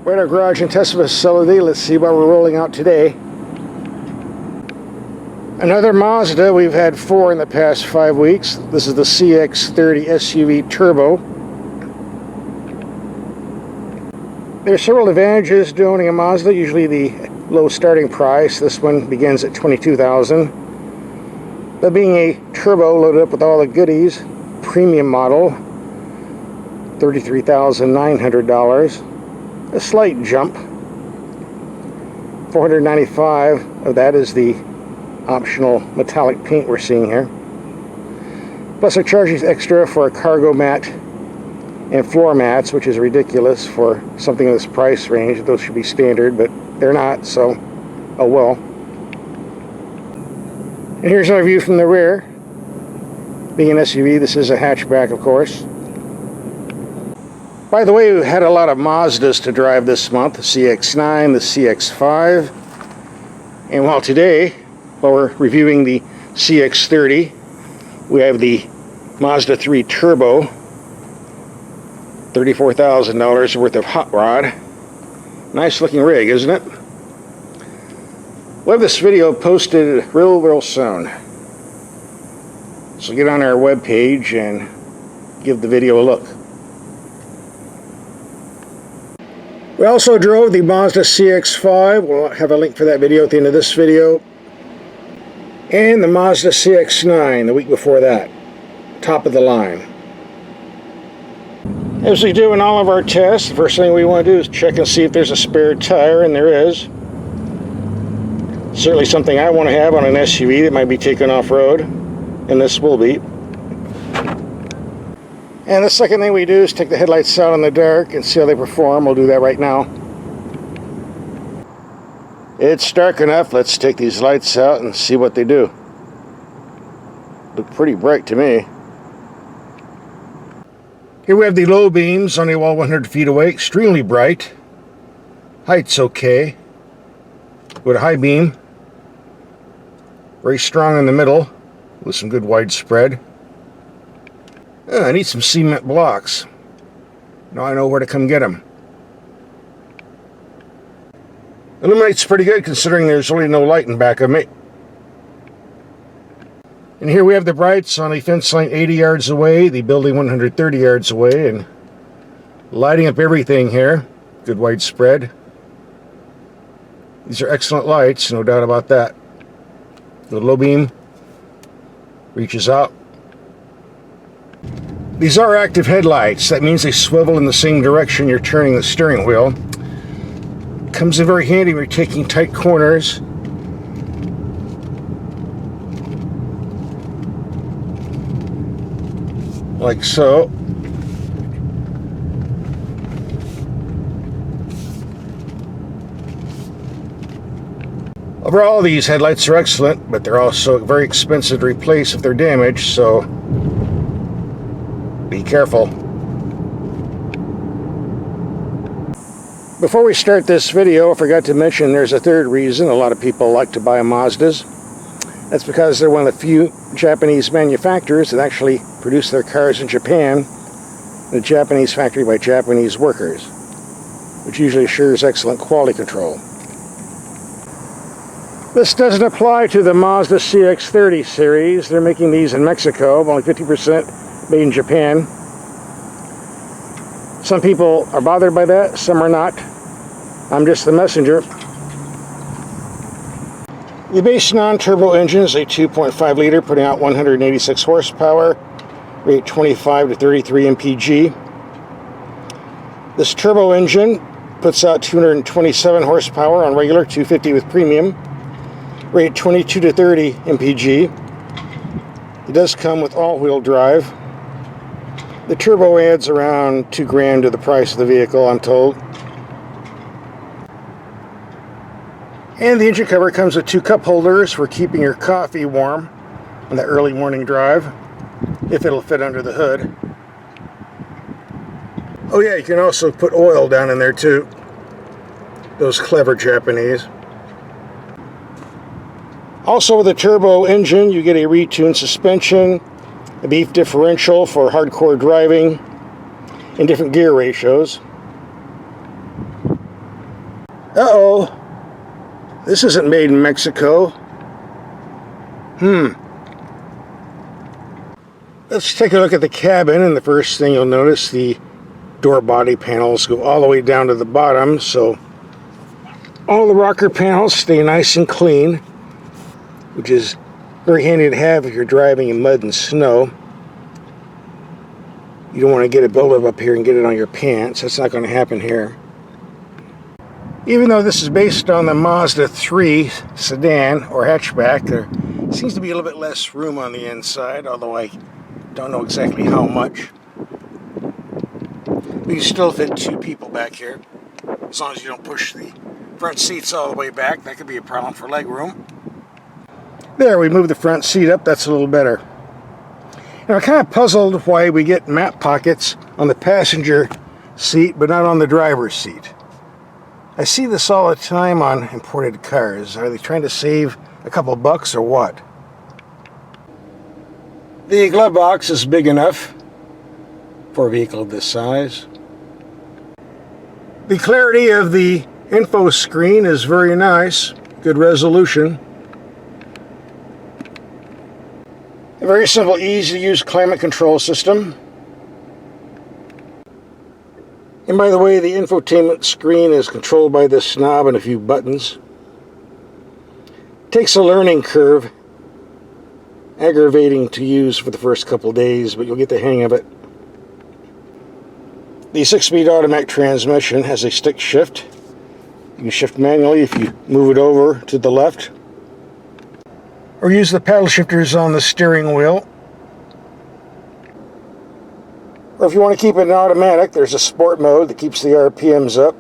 We're at our garage and test facility. Let's see what we're rolling out today. Another Mazda. We've had 4 in the past 5 weeks. This is the CX-30 SUV Turbo. There are several advantages to owning a Mazda. Usually the low starting price. This one begins at $22,000. But being a turbo loaded up with all the goodies, premium model, $33,900. A slight jump. $495 of that is the optional metallic paint we're seeing here. Plus they're charging extra for a cargo mat and floor mats, which is ridiculous for something in this price range. Those should be standard, but they're not, so oh well. And here's our view from the rear. Being an SUV, this is a hatchback, of course. By the way, we've had a lot of Mazdas to drive this month. The CX-9, the CX-5. And while today, while we're reviewing the CX-30, we have the Mazda 3 Turbo. $34,000 worth of hot rod. Nice looking rig, isn't it? We'll have this video posted real soon. So get on our webpage and give the video a look. We also drove the Mazda CX-5. We'll have a link for that video at the end of this video. And the Mazda CX-9 the week before that. Top of the line. As we do in all of our tests, the first thing we want to do is check and see if there's a spare tire, and there is. Certainly something I want to have on an SUV that might be taken off-road, and this will be. And the second thing we do is take the headlights out in the dark and see how they perform. We'll do that right now. It's dark enough. Let's take these lights out and see what they do. Look pretty bright to me. Here we have the low beams, only well 100 feet away. Extremely bright. Height's okay. With a high beam. Very strong in the middle with some good widespread. I need some cement blocks. Now I know where to come get them. Illuminates pretty good considering there's really no light in back of me. And here we have the brights on a fence line 80 yards away, the building 130 yards away, and lighting up everything here. Good widespread. These are excellent lights, no doubt about that. The low beam reaches out. These are active headlights. That means they swivel in the same direction you're turning the steering wheel. Comes in very handy when you're taking tight corners. Like so. Overall, these headlights are excellent, but they're also very expensive to replace if they're damaged, so be careful. Before we start this video, I forgot to mention there's a third reason a lot of people like to buy Mazdas. That's because they're one of the few Japanese manufacturers that actually produce their cars in Japan, in a Japanese factory by Japanese workers, which usually assures excellent quality control. This doesn't apply to the Mazda CX-30 series. They're making these in Mexico, only 50% made in Japan. Some people are bothered by that, some are not. I'm just the messenger. The base non-turbo engine is a 2.5 liter, putting out 186 horsepower, rate 25 to 33 mpg. This turbo engine puts out 227 horsepower on regular, 250 with premium, rate 22 to 30 mpg. It does come with all-wheel drive. The turbo adds around $2 grand to the price of the vehicle, I'm told. And the engine cover comes with 2 cup holders for keeping your coffee warm on that early morning drive, if it'll fit under the hood. Oh yeah, you can also put oil down in there too. Those clever Japanese. Also with the turbo engine, you get a retuned suspension, a beef differential for hardcore driving, and different gear ratios. Uh-oh. This isn't made in Mexico. Let's take a look at the cabin, and the first thing you'll notice, the door body panels go all the way down to the bottom, so all the rocker panels stay nice and clean, which is very handy to have if you're driving in mud and snow. You don't want to get a buildup up here and get it on your pants. That's not going to happen here. Even though this is based on the Mazda 3 sedan or hatchback, there seems to be a little bit less room on the inside, although I don't know exactly how much. But you still fit 2 people back here, as long as you don't push the front seats all the way back. That could be a problem for leg room. There, we moved the front seat up. That's a little better. Now, I'm kind of puzzled why we get map pockets on the passenger seat, but not on the driver's seat. I see this all the time on imported cars. Are they trying to save a couple bucks or what? The glove box is big enough for a vehicle of this size. The clarity of the info screen is very nice. Good resolution. A very simple, easy to use climate control system. And by the way, the infotainment screen is controlled by this knob and a few buttons. Takes a learning curve. Aggravating to use for the first couple days, but you'll get the hang of it. The 6-speed automatic transmission has a stick shift. You can shift manually if you move it over to the left, or use the paddle shifters on the steering wheel. Or if you want to keep it in automatic, there's a sport mode that keeps the RPMs up.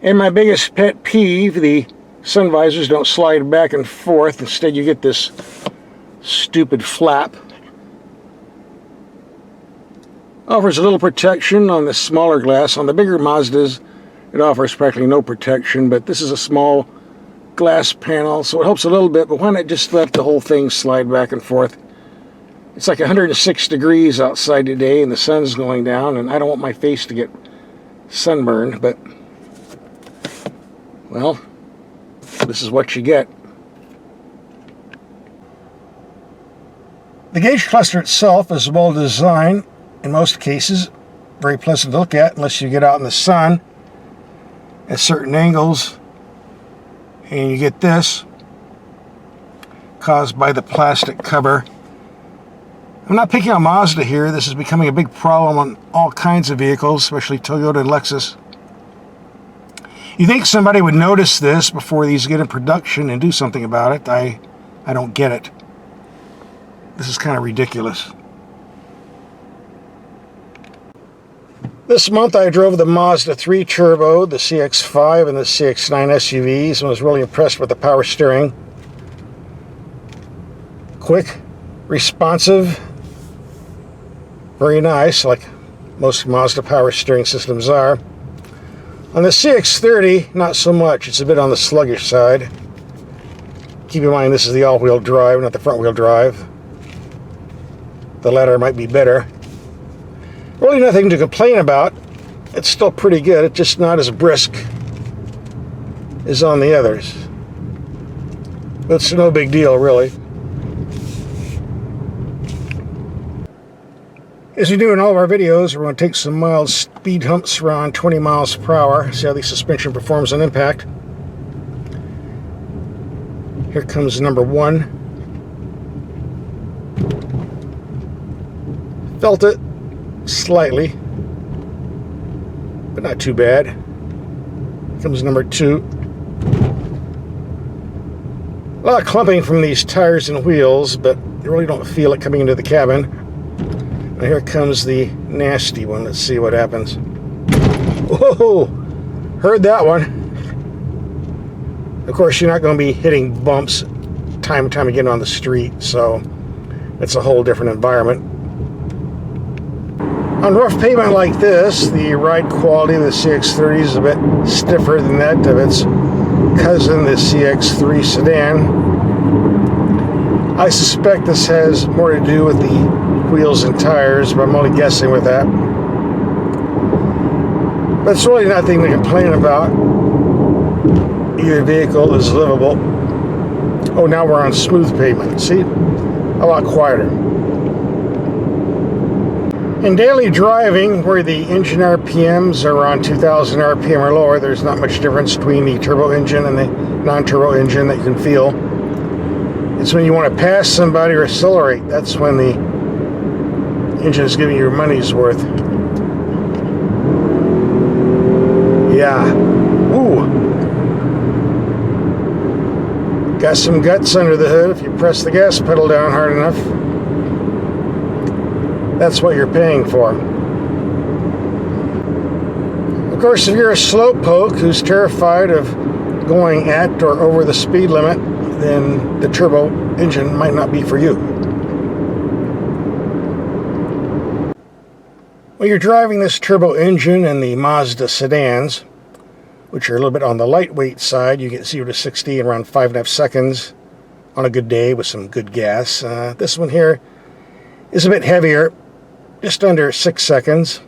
And my biggest pet peeve, the sun visors don't slide back and forth. Instead, you get this stupid flap. Offers a little protection on the smaller glass. On the bigger Mazdas, it offers practically no protection, but this is a small glass panel, so it helps a little bit, but why not just let the whole thing slide back and forth? It's like 106 degrees outside today, and the sun's going down, and I don't want my face to get sunburned, but, well, this is what you get. The gauge cluster itself is well designed. In most cases, very pleasant to look at, unless you get out in the sun at certain angles, and you get this, caused by the plastic cover. I'm not picking on Mazda here. This is becoming a big problem on all kinds of vehicles, especially Toyota and Lexus. You think somebody would notice this before these get in production and do something about it. I don't get it. This is kind of ridiculous. This month I drove the Mazda 3 Turbo, the CX-5, and the CX-9 SUVs, and was really impressed with the power steering. Quick, responsive, very nice, like most Mazda power steering systems are. On the CX-30, not so much. It's a bit on the sluggish side. Keep in mind this is the all-wheel drive, not the front-wheel drive. The latter might be better. Really nothing to complain about. It's still pretty good. It's just not as brisk as on the others. But it's no big deal, really. As we do in all of our videos, we're going to take some mild speed humps around 20 miles per hour, see how the suspension performs on impact. Here comes number 1. Felt it slightly, but not too bad. Here comes number 2. A lot of clumping from these tires and wheels, but you really don't feel it coming into the cabin. And here comes the nasty one. Let's see what happens. Whoa! Heard that one. Of course, you're not going to be hitting bumps time and time again on the street, so it's a whole different environment. On rough pavement like this, the ride quality of the CX-30 is a bit stiffer than that of its cousin, the CX-3 sedan. I suspect this has more to do with the wheels and tires, but I'm only guessing with that. But it's really nothing to complain about. Either vehicle is livable. Oh, now we're on smooth pavement. See? A lot quieter. In daily driving, where the engine RPMs are around 2,000 RPM or lower, there's not much difference between the turbo engine and the non-turbo engine that you can feel. It's when you want to pass somebody or accelerate. That's when the engine is giving you your money's worth. Yeah. Ooh. Got some guts under the hood if you press the gas pedal down hard enough. That's what you're paying for. Of course, if you're a slowpoke who's terrified of going at or over the speed limit, then the turbo engine might not be for you. When you're driving this turbo engine in the Mazda sedans, which are a little bit on the lightweight side, you get 0 to 60 in around 5.5 seconds on a good day with some good gas. This one here is a bit heavier, just under 6 seconds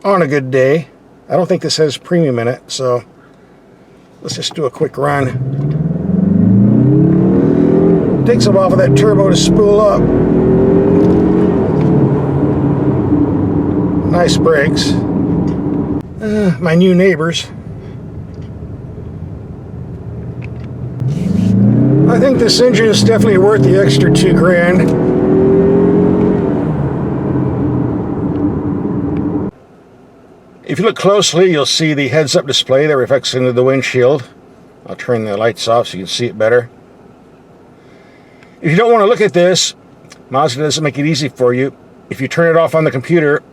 on a good day. I don't think this has premium in it, so let's just do a quick run. Takes a while for that turbo to spool up. Nice brakes. My new neighbors. I think this engine is definitely worth the extra $2,000. If you look closely, you'll see the heads-up display that reflects into the windshield. I'll turn the lights off so you can see it better. If you don't want to look at this, Mazda doesn't make it easy for you. If you turn it off on the computer, it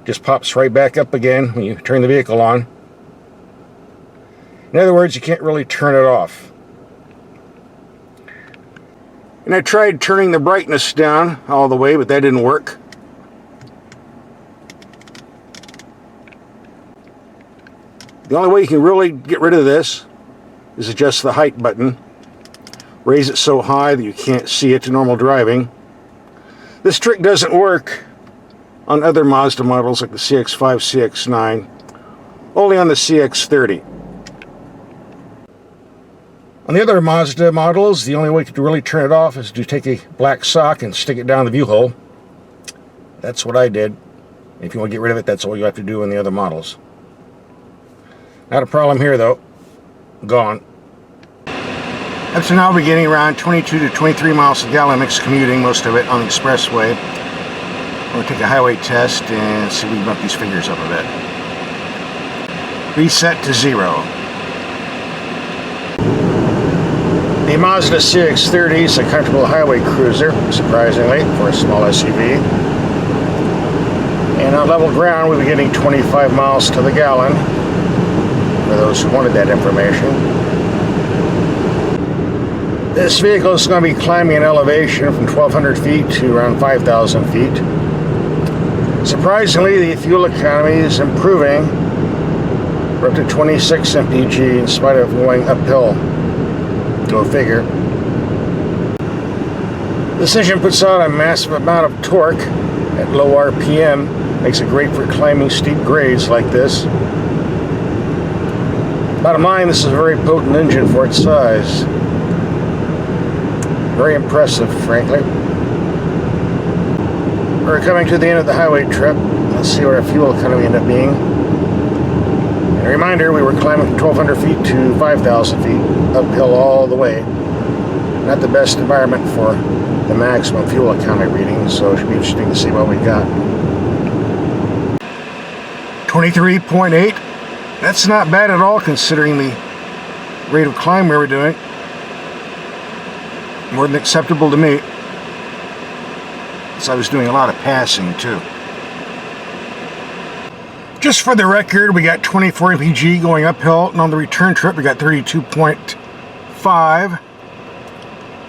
just pops right back up again when you turn the vehicle on. In other words, you can't really turn it off. And I tried turning the brightness down all the way, but that didn't work. The only way you can really get rid of this is adjust the height button. Raise it so high that you can't see it to normal driving. This trick doesn't work on other Mazda models like the CX-5, CX-9, only on the CX-30. On the other Mazda models, the only way to really turn it off is to take a black sock and stick it down the view hole. That's what I did. If you want to get rid of it, that's all you have to do on the other models. Not a problem here though. Gone. Up to now, we're getting around 22 to 23 miles a gallon mixed commuting, most of it on the expressway. We'll take a highway test and see if we can bump these figures up a bit. Reset to 0. The Mazda CX-30 is a comfortable highway cruiser, surprisingly, for a small SUV. And on level ground, we'll be getting 25 miles to the gallon, for those who wanted that information. This vehicle is going to be climbing an elevation from 1,200 feet to around 5,000 feet. Surprisingly, the fuel economy is improving. We're up to 26 mpg in spite of going uphill. Go figure. This engine puts out a massive amount of torque at low RPM. Makes it great for climbing steep grades like this. Bottom line, this is a very potent engine for its size. Very impressive, frankly. We're coming to the end of the highway trip. Let's see what our fuel economy ended up being. And a reminder, we were climbing from 1,200 feet to 5,000 feet, uphill all the way. Not the best environment for the maximum fuel economy reading, so it should be interesting to see what we got. 23.8. That's not bad at all considering the rate of climb we were doing. More than acceptable to me. So I was doing a lot of passing too. Just for the record, we got 24 mpg going uphill, and on the return trip we got 32.5.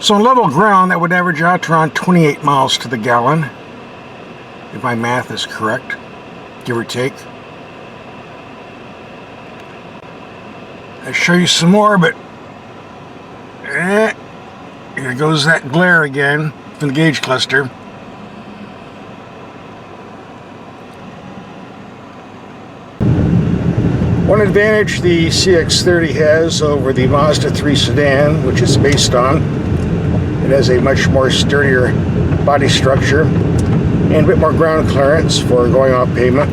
So on level ground that would average out to around 28 miles to the gallon, if my math is correct, give or take. I'll show you some more, but here goes that glare again from the gauge cluster. One advantage the CX-30 has over the Mazda 3 sedan, which it's based on, it has a much more sturdier body structure and a bit more ground clearance for going off pavement,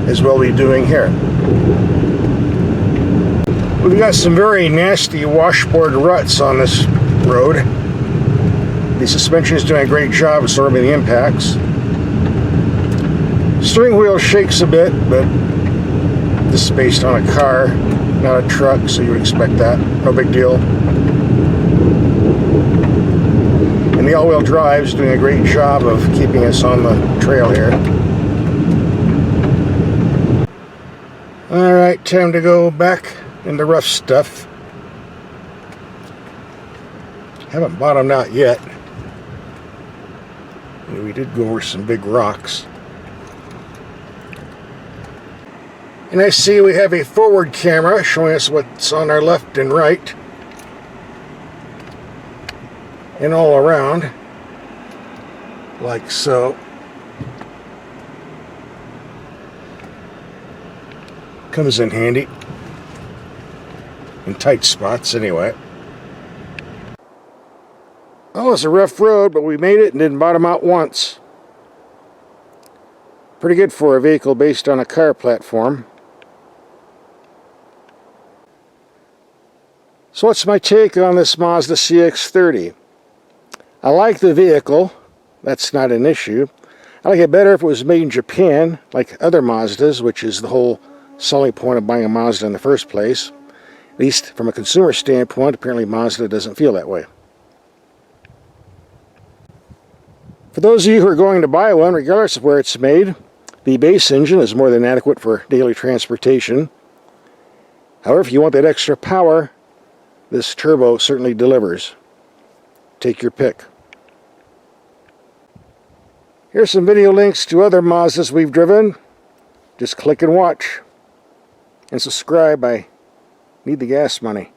as we'll be doing here. We've got some very nasty washboard ruts on this road. The suspension is doing a great job absorbing the impacts. Steering wheel shakes a bit, but this is based on a car, not a truck, so you would expect that. No big deal. And the all-wheel drive is doing a great job of keeping us on the trail here. Alright, time to go back in the rough stuff. Haven't bottomed out yet. We did go over some big rocks. And I see we have a forward camera showing us what's on our left and right. And all around. Like so. Comes in handy. In tight spots, anyway. Well, it's a rough road, but we made it and didn't bottom out once. Pretty good for a vehicle based on a car platform. So what's my take on this Mazda CX-30? I like the vehicle. That's not an issue. I like it better if it was made in Japan, like other Mazdas, which is the whole selling point of buying a Mazda in the first place. At least from a consumer standpoint, apparently Mazda doesn't feel that way. For those of you who are going to buy one, regardless of where it's made, the base engine is more than adequate for daily transportation. However, if you want that extra power, this turbo certainly delivers. Take your pick. Here's some video links to other Mazdas we've driven. Just click and watch. And subscribe. I need the gas money.